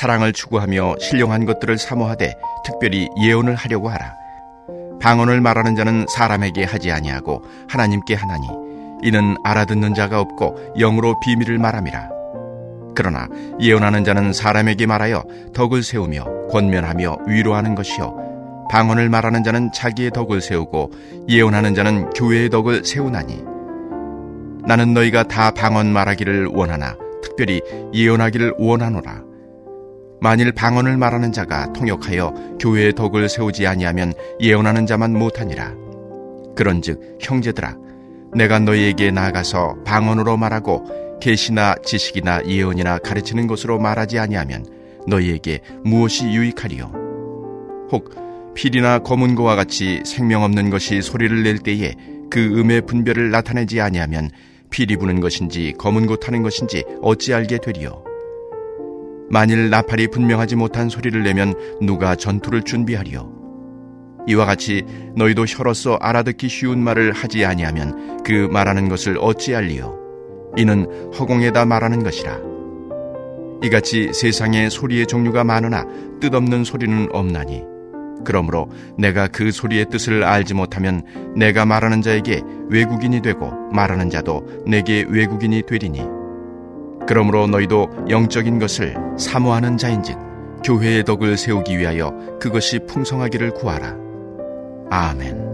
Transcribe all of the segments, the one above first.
사랑을 추구하며 신령한 것들을 사모하되 특별히 예언을 하려고 하라. 방언을 말하는 자는 사람에게 하지 아니하고 하나님께 하나니 이는 알아듣는 자가 없고 영으로 비밀을 말함이라. 그러나 예언하는 자는 사람에게 말하여 덕을 세우며 권면하며 위로하는 것이요 방언을 말하는 자는 자기의 덕을 세우고 예언하는 자는 교회의 덕을 세우나니 나는 너희가 다 방언 말하기를 원하나 특별히 예언하기를 원하노라. 만일 방언을 말하는 자가 통역하여 교회의 덕을 세우지 아니하면 예언하는 자만 못하니라. 그런즉 형제들아, 내가 너희에게 나아가서 방언으로 말하고 계시나 지식이나 예언이나 가르치는 것으로 말하지 아니하면 너희에게 무엇이 유익하리요? 혹 필이나 검은 고와 같이 생명 없는 것이 소리를 낼 때에 그 음의 분별을 나타내지 아니하면 필이 부는 것인지 검은 고 타는 것인지 어찌 알게 되리요? 만일 나팔이 분명하지 못한 소리를 내면 누가 전투를 준비하리요? 이와 같이 너희도 혀로서 알아듣기 쉬운 말을 하지 아니하면 그 말하는 것을 어찌 알리요? 이는 허공에다 말하는 것이라. 이같이 세상에 소리의 종류가 많으나 뜻없는 소리는 없나니 그러므로 내가 그 소리의 뜻을 알지 못하면 내가 말하는 자에게 외국인이 되고 말하는 자도 내게 외국인이 되리니 그러므로 너희도 영적인 것을 사모하는 자인즉 교회의 덕을 세우기 위하여 그것이 풍성하기를 구하라. 아멘.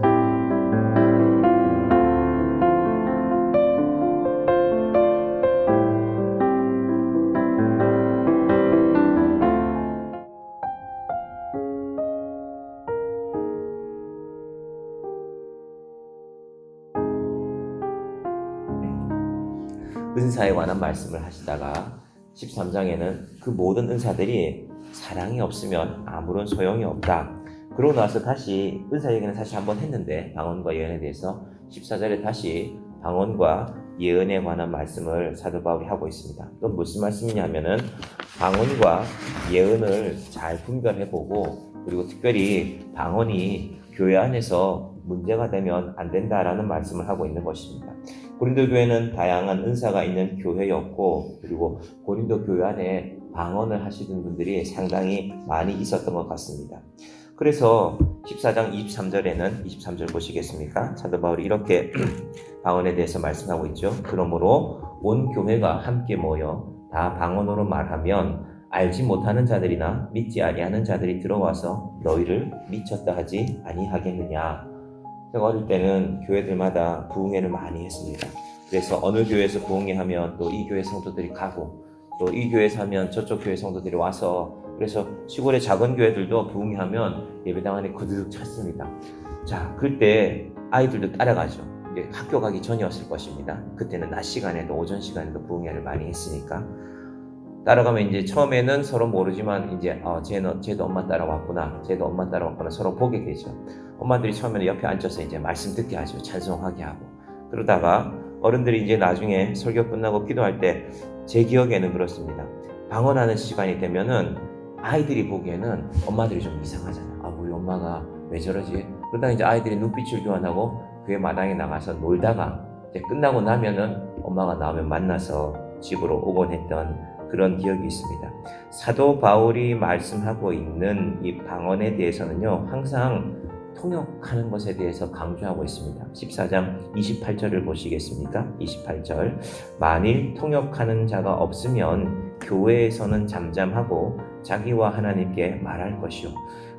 은사에 관한 말씀을 하시다가 13장에는 그 모든 은사들이 사랑이 없으면 아무런 소용이 없다. 그러고 나서 다시 은사 얘기는 다시 한번 했는데 방언과 예언에 대해서 14절에 다시 방언과 예언에 관한 말씀을 사도 바울이 하고 있습니다. 또 무슨 말씀이냐면은 방언과 예언을 잘 분별해보고 그리고 특별히 방언이 교회 안에서 문제가 되면 안 된다라는 말씀을 하고 있는 것입니다. 고린도 교회는 다양한 은사가 있는 교회였고 그리고 고린도 교회 안에 방언을 하시던 분들이 상당히 많이 있었던 것 같습니다. 그래서 14장 23절에는 23절 보시겠습니까? 사도 바울이 이렇게 방언에 대해서 말씀하고 있죠. 그러므로 온 교회가 함께 모여 다 방언으로 말하면 알지 못하는 자들이나 믿지 아니하는 자들이 들어와서 너희를 미쳤다 하지 아니하겠느냐. 제가 어릴 때는 교회들마다 부흥회를 많이 했습니다. 그래서 어느 교회에서 부흥회 하면 또 이 교회 성도들이 가고 또 이 교회에서 하면 저쪽 교회 성도들이 와서 그래서 시골의 작은 교회들도 부흥회 하면 예배당 안에 그득 찼습니다. 자, 그때 아이들도 따라가죠. 이제 학교 가기 전이었을 것입니다. 그때는 낮 시간에도 오전 시간에도 부흥회를 많이 했으니까 따라가면 이제 처음에는 서로 모르지만 이제 쟤도 엄마 따라왔구나, 쟤도 엄마 따라왔구나 서로 보게 되죠. 엄마들이 처음에는 옆에 앉아서 이제 말씀 듣게 하죠. 찬송하게 하고. 그러다가 어른들이 이제 나중에 설교 끝나고 기도할 때 제 기억에는 그렇습니다. 방언하는 시간이 되면은 아이들이 보기에는 엄마들이 좀 이상하잖아요. 우리 엄마가 왜 저러지? 그러다가 이제 아이들이 눈빛을 교환하고 교회 마당에 나가서 놀다가 이제 끝나고 나면은 엄마가 나오면 만나서 집으로 오곤 했던 그런 기억이 있습니다. 사도 바울이 말씀하고 있는 이 방언에 대해서는요, 항상 통역하는 것에 대해서 강조하고 있습니다. 14장 28절을 보시겠습니까? 28절. 만일 통역하는 자가 없으면 교회에서는 잠잠하고 자기와 하나님께 말할 것이요.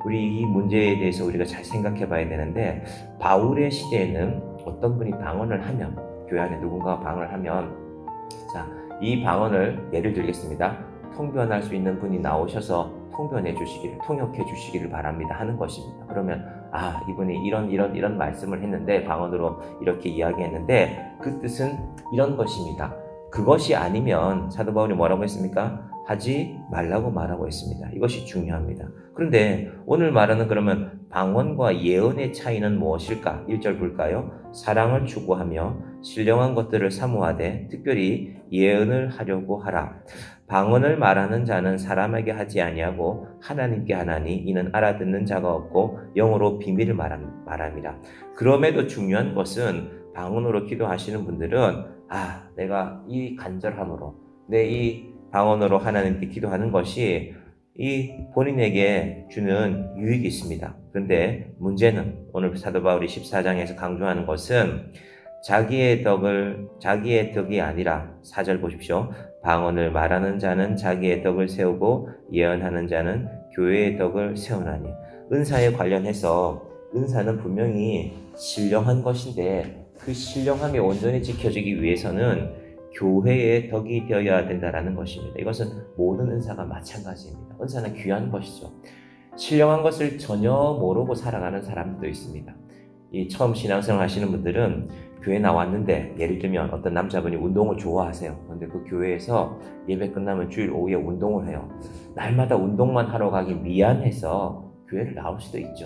우리 이 문제에 대해서 우리가 잘 생각해 봐야 되는데 바울의 시대에는 어떤 분이 방언을 하면 교회 안에 누군가가 방언을 하면 자, 이 방언을 예를 들겠습니다. 통변할 수 있는 분이 나오셔서 통변해 주시기를, 통역해 주시기를 바랍니다 하는 것입니다. 그러면 이분이 이런 말씀을 했는데 방언으로 이렇게 이야기했는데 그 뜻은 이런 것입니다. 그것이 아니면 사도 바울이 뭐라고 했습니까? 하지 말라고 말하고 있습니다. 이것이 중요합니다. 그런데 오늘 말하는 그러면 방언과 예언의 차이는 무엇일까? 1절 볼까요? 사랑을 추구하며 신령한 것들을 사모하되 특별히 예언을 하려고 하라. 방언을 말하는 자는 사람에게 하지 아니하고 하나님께 하나니 이는 알아듣는 자가 없고 영어로 비밀을 말함이라. 그럼에도 중요한 것은 방언으로 기도하시는 분들은 내가 이 간절함으로 내 이 방언으로 하나님께 기도하는 것이 이 본인에게 주는 유익이 있습니다. 그런데 문제는 오늘 사도 바울이 14장에서 강조하는 것은 자기의 덕이 아니라 4절 보십시오. 방언을 말하는 자는 자기의 덕을 세우고 예언하는 자는 교회의 덕을 세우나니. 은사에 관련해서 은사는 분명히 신령한 것인데 그 신령함이 온전히 지켜지기 위해서는 교회의 덕이 되어야 된다는 것입니다. 이것은 모든 은사가 마찬가지입니다. 은사는 귀한 것이죠. 신령한 것을 전혀 모르고 살아가는 사람도 있습니다. 이 처음 신앙생활 하시는 분들은 교회 나왔는데 예를 들면 어떤 남자분이 운동을 좋아하세요. 그런데 그 교회에서 예배 끝나면 주일 오후에 운동을 해요. 날마다 운동만 하러 가기 미안해서 교회를 나올 수도 있죠.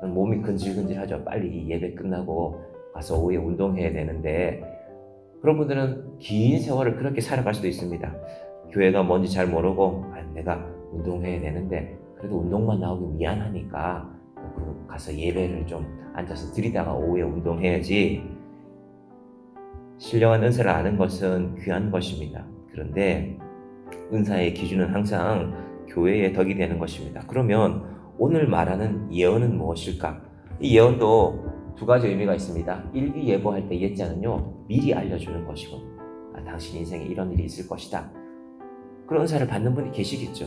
몸이 근질근질하죠. 빨리 이 예배 끝나고 가서 오후에 운동해야 되는데 그런 분들은 긴 세월을 그렇게 살아갈 수도 있습니다. 교회가 뭔지 잘 모르고 내가 운동해야 되는데 그래도 운동만 나오기 미안하니까 가서 예배를 좀 앉아서 드리다가 오후에 운동해야지. 신령한 은사를 아는 것은 귀한 것입니다. 그런데 은사의 기준은 항상 교회의 덕이 되는 것입니다. 그러면 오늘 말하는 예언은 무엇일까? 이 예언도 두 가지 의미가 있습니다. 일기예보할 때 예자는요, 미리 알려주는 것이고, 당신 인생에 이런 일이 있을 것이다. 그런 은사를 받는 분이 계시겠죠.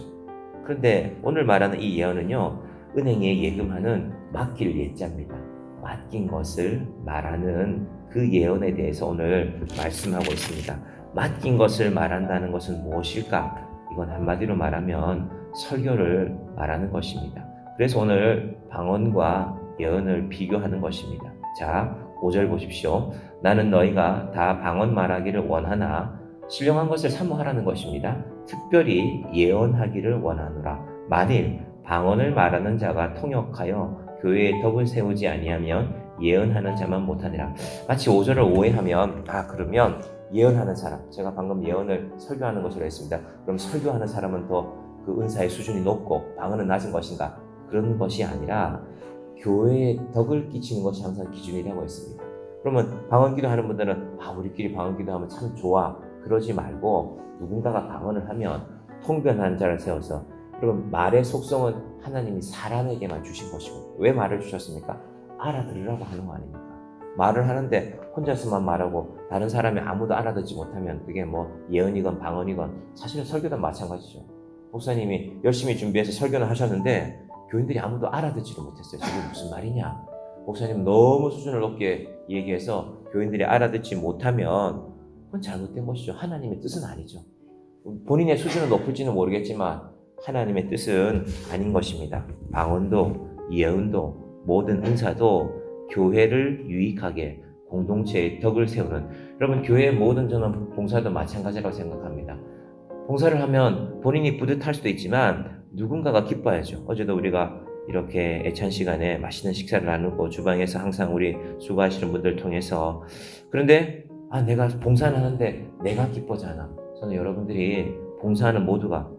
그런데 오늘 말하는 이 예언은요, 은행에 예금하는 맡길 예자입니다. 맡긴 것을 말하는 그 예언에 대해서 오늘 말씀하고 있습니다. 맡긴 것을 말한다는 것은 무엇일까? 이건 한마디로 말하면 설교를 말하는 것입니다. 그래서 오늘 방언과 예언을 비교하는 것입니다. 자, 5절 보십시오. 나는 너희가 다 방언 말하기를 원하나 신령한 것을 사모하라는 것입니다. 특별히 예언하기를 원하노라. 만일 방언을 말하는 자가 통역하여 교회의 덕을 세우지 아니하면 예언하는 자만 못하니라. 마치 5절을 오해하면 그러면 예언하는 사람, 제가 방금 예언을 설교하는 것으로 했습니다. 그럼 설교하는 사람은 더 그 은사의 수준이 높고 방언은 낮은 것인가? 그런 것이 아니라 교회에 덕을 끼치는 것이 항상 기준이라고 했습니다. 그러면 방언기도 하는 분들은 우리끼리 방언기도 하면 참 좋아 그러지 말고 누군가가 방언을 하면 통변하는 자를 세워서 여러분 말의 속성은 하나님이 사람에게만 주신 것이고 왜 말을 주셨습니까? 알아들으라고 하는 거 아닙니까? 말을 하는데 혼자서만 말하고 다른 사람이 아무도 알아듣지 못하면 그게 뭐 예언이건 방언이건 사실은 설교도 마찬가지죠. 목사님이 열심히 준비해서 설교를 하셨는데 교인들이 아무도 알아듣지를 못했어요. 저게 무슨 말이냐? 목사님 너무 수준을 높게 얘기해서 교인들이 알아듣지 못하면 그건 잘못된 것이죠. 하나님의 뜻은 아니죠. 본인의 수준은 높을지는 모르겠지만 하나님의 뜻은 아닌 것입니다. 방언도 예언도 모든 은사도 교회를 유익하게 공동체의 덕을 세우는, 여러분 교회의 모든 저는 봉사도 마찬가지라고 생각합니다. 봉사를 하면 본인이 뿌듯할 수도 있지만 누군가가 기뻐야죠. 어제도 우리가 이렇게 애찬 시간에 맛있는 식사를 나누고 주방에서 항상 우리 수고하시는 분들 통해서, 그런데 내가 봉사는 하는데 내가 기뻐하지 않아. 저는 여러분들이 봉사하는 모두가,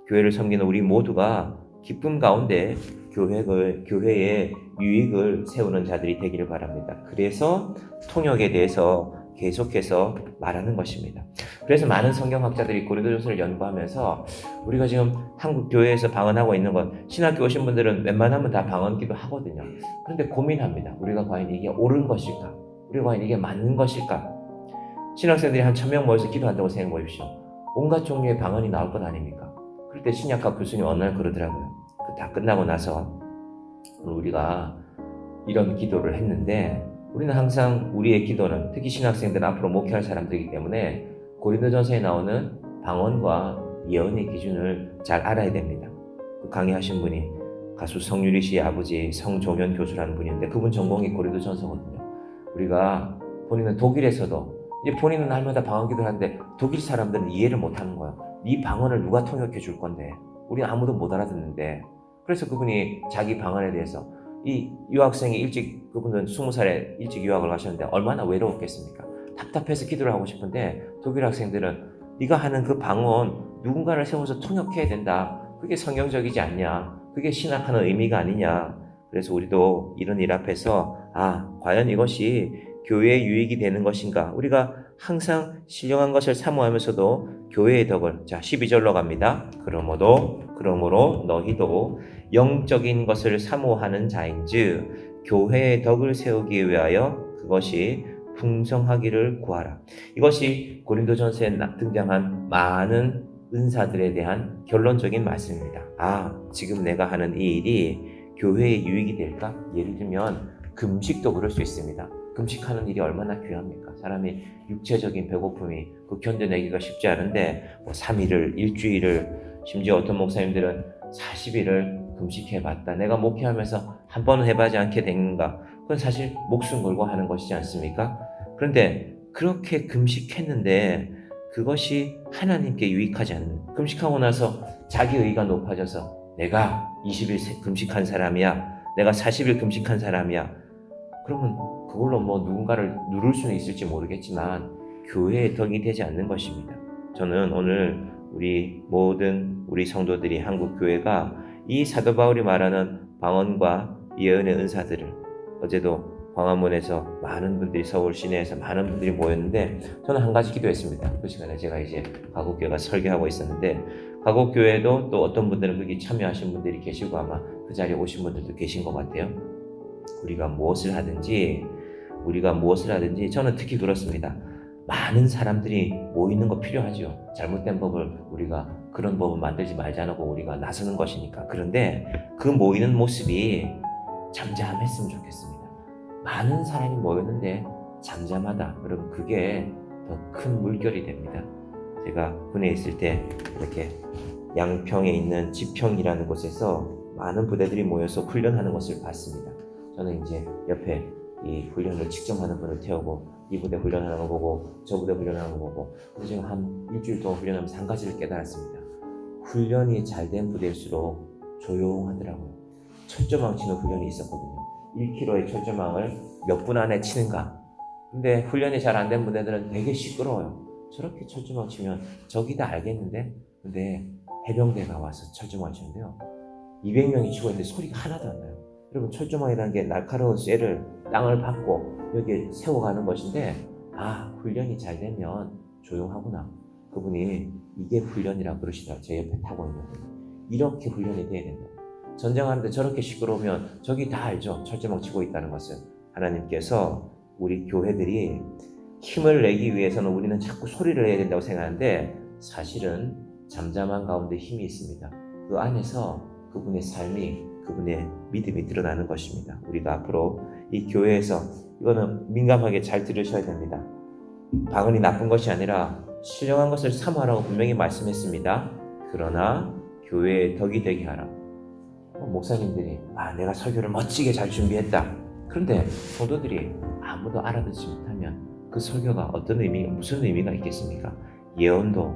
교회를 섬기는 우리 모두가 기쁨 가운데 교회의 유익을 세우는 자들이 되기를 바랍니다. 그래서 통역에 대해서 계속해서 말하는 것입니다. 그래서 많은 성경학자들이 고린도전서를 연구하면서 우리가 지금 한국 교회에서 방언하고 있는 것, 신학교 오신 분들은 웬만하면 다 방언기도 하거든요. 그런데 고민합니다. 우리가 과연 이게 옳은 것일까? 우리가 과연 이게 맞는 것일까? 신학생들이 한 1000명 모여서 기도한다고 생각해 보십시오. 온갖 종류의 방언이 나올 것 아닙니까? 그럴 때 신약학 교수님 어느 날 그러더라고요. 다 끝나고 나서 우리가 이런 기도를 했는데, 우리는 항상 우리의 기도는, 특히 신학생들은 앞으로 목회할 사람들이기 때문에 고린도전서에 나오는 방언과 예언의 기준을 잘 알아야 됩니다. 그 강의하신 분이 가수 성유리 씨의 아버지 성종현 교수라는 분인데 그분 전공이 고린도전서거든요. 우리가 본인은 독일에서도 이제 본인은 날마다 방언기도를 하는데 독일 사람들은 이해를 못하는 거예요. 네 방언을 누가 통역해 줄 건데? 우리는 아무도 못 알아듣는데. 그래서 그분이 자기 방언에 대해서, 이 유학생이 그분은 20살에 일찍 유학을 가셨는데 얼마나 외로웠겠습니까? 답답해서 기도를 하고 싶은데 독일 학생들은 네가 하는 그 방언 누군가를 세워서 통역해야 된다. 그게 성경적이지 않냐? 그게 신학하는 의미가 아니냐? 그래서 우리도 이런 일 앞에서 과연 이것이 교회의 유익이 되는 것인가? 우리가 항상 신령한 것을 사모하면서도 교회의 덕을, 자 12절로 갑니다. 그러므로 너희도 영적인 것을 사모하는 자인즉 교회의 덕을 세우기 위하여 그것이 풍성하기를 구하라. 이것이 고린도전서에 등장한 많은 은사들에 대한 결론적인 말씀입니다. 지금 내가 하는 이 일이 교회의 유익이 될까? 예를 들면 금식도 그럴 수 있습니다. 금식하는 일이 얼마나 귀합니까? 사람이 육체적인 배고픔이 견뎌내기가 쉽지 않은데 3일을, 일주일을, 심지어 어떤 목사님들은 40일을 금식해봤다. 내가 목회하면서 한 번은 해보지 않게 되는가? 그건 사실 목숨 걸고 하는 것이지 않습니까? 그런데 그렇게 금식했는데 그것이 하나님께 유익하지 않는, 금식하고 나서 자기의가 높아져서 내가 20일 금식한 사람이야, 내가 40일 금식한 사람이야, 그러면 그걸로 누군가를 누를 수는 있을지 모르겠지만 교회의 덕이 되지 않는 것입니다. 저는 오늘 우리 성도들이, 한국 교회가 이 사도 바울이 말하는 방언과 예언의 은사들을, 어제도 광화문에서 많은 분들이, 서울 시내에서 많은 분들이 모였는데 저는 한 가지 기도했습니다. 그 시간에 제가 이제 가곡교회가 설교하고 있었는데, 가곡교회도 또 어떤 분들은 거기 참여하신 분들이 계시고 아마 그 자리에 오신 분들도 계신 것 같아요. 우리가 무엇을 하든지 저는 특히 그렇습니다. 많은 사람들이 모이는 거 필요하죠. 잘못된 법을 그런 법을 만들지 말자고 우리가 나서는 것이니까. 그런데 그 모이는 모습이 잠잠했으면 좋겠습니다. 많은 사람이 모였는데 잠잠하다. 그럼 그게 더 큰 물결이 됩니다. 제가 군에 있을 때 이렇게 양평에 있는 지평이라는 곳에서 많은 부대들이 모여서 훈련하는 것을 봤습니다. 저는 이제 옆에 이 훈련을 직접 하는 분을 태우고 이 부대 훈련하는 거 보고 저 부대 훈련하는 거 보고, 지금 한 일주일 동안 훈련하면서 한 가지를 깨달았습니다. 훈련이 잘 된 부대일수록 조용하더라고요. 철조망 치는 훈련이 있었거든요. 1km의 철조망을 몇 분 안에 치는가. 근데 훈련이 잘 안 된 부대들은 되게 시끄러워요. 저렇게 철조망 치면 적이 다 알겠는데, 근데 해병대가 와서 철조망 치는데요, 200명이 치고 있는데 소리가 하나도 안 나요. 여러분, 철조망이라는 게 날카로운 쇠를 땅을 밟고 여기에 세워가는 것인데, 훈련이 잘 되면 조용하구나. 그분이 이게 훈련이라고 그러시더라고요. 제 옆에 타고 있는 분이. 이렇게 훈련이 돼야 된다. 전쟁하는데 저렇게 시끄러우면 저기 다 알죠. 철조망 치고 있다는 것을. 하나님께서 우리 교회들이 힘을 내기 위해서는 우리는 자꾸 소리를 내야 된다고 생각하는데, 사실은 잠잠한 가운데 힘이 있습니다. 그 안에서 그분의 삶이, 그분의 믿음이 드러나는 것입니다. 우리가 앞으로 이 교회에서 이거는 민감하게 잘 들으셔야 됩니다. 방언이 나쁜 것이 아니라 신령한 것을 사모하라고 분명히 말씀했습니다. 그러나 교회의 덕이 되게 하라. 목사님들이 내가 설교를 멋지게 잘 준비했다. 그런데 성도들이 아무도 알아듣지 못하면 그 설교가 무슨 의미가 있겠습니까? 예언도,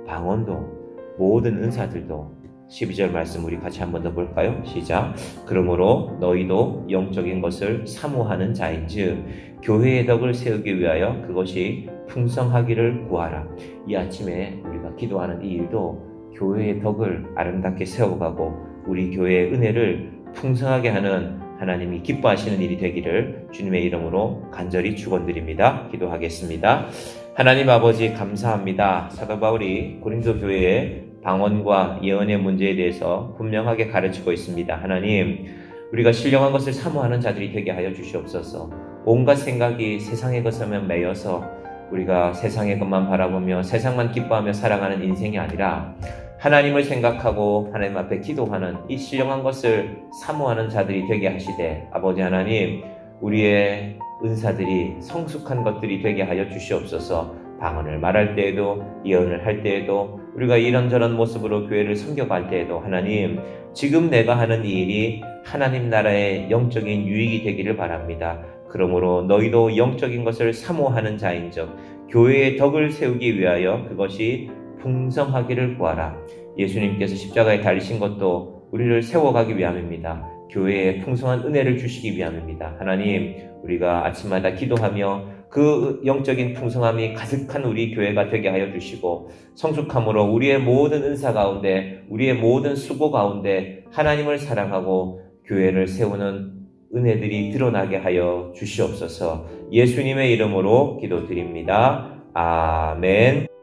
방언도, 모든 은사들도. 12절 말씀 우리 같이 한 번 더 볼까요? 시작. 그러므로 너희도 영적인 것을 사모하는 자인즉 교회의 덕을 세우기 위하여 그것이 풍성하기를 구하라. 이 아침에 우리가 기도하는 이 일도 교회의 덕을 아름답게 세워가고 우리 교회의 은혜를 풍성하게 하는 하나님이 기뻐하시는 일이 되기를 주님의 이름으로 간절히 축원드립니다. 기도하겠습니다. 하나님 아버지, 감사합니다. 사도 바울이 고린도 교회에 방언과 예언의 문제에 대해서 분명하게 가르치고 있습니다. 하나님, 우리가 신령한 것을 사모하는 자들이 되게 하여 주시옵소서. 온갖 생각이 세상의 것에만 매여서 우리가 세상의 것만 바라보며 세상만 기뻐하며 살아가는 인생이 아니라 하나님을 생각하고 하나님 앞에 기도하는 이 신령한 것을 사모하는 자들이 되게 하시되, 아버지 하나님, 우리의 은사들이 성숙한 것들이 되게 하여 주시옵소서. 방언을 말할 때에도, 예언을 할 때에도, 우리가 이런저런 모습으로 교회를 섬겨갈 때에도 하나님, 지금 내가 하는 이 일이 하나님 나라의 영적인 유익이 되기를 바랍니다. 그러므로 너희도 영적인 것을 사모하는 자인즉 교회의 덕을 세우기 위하여 그것이 풍성하기를 구하라. 예수님께서 십자가에 달리신 것도 우리를 세워가기 위함입니다. 교회에 풍성한 은혜를 주시기 위함입니다. 하나님, 우리가 아침마다 기도하며 그 영적인 풍성함이 가득한 우리 교회가 되게 하여 주시고, 성숙함으로 우리의 모든 은사 가운데, 우리의 모든 수고 가운데 하나님을 사랑하고 교회를 세우는 은혜들이 드러나게 하여 주시옵소서. 예수님의 이름으로 기도드립니다. 아멘.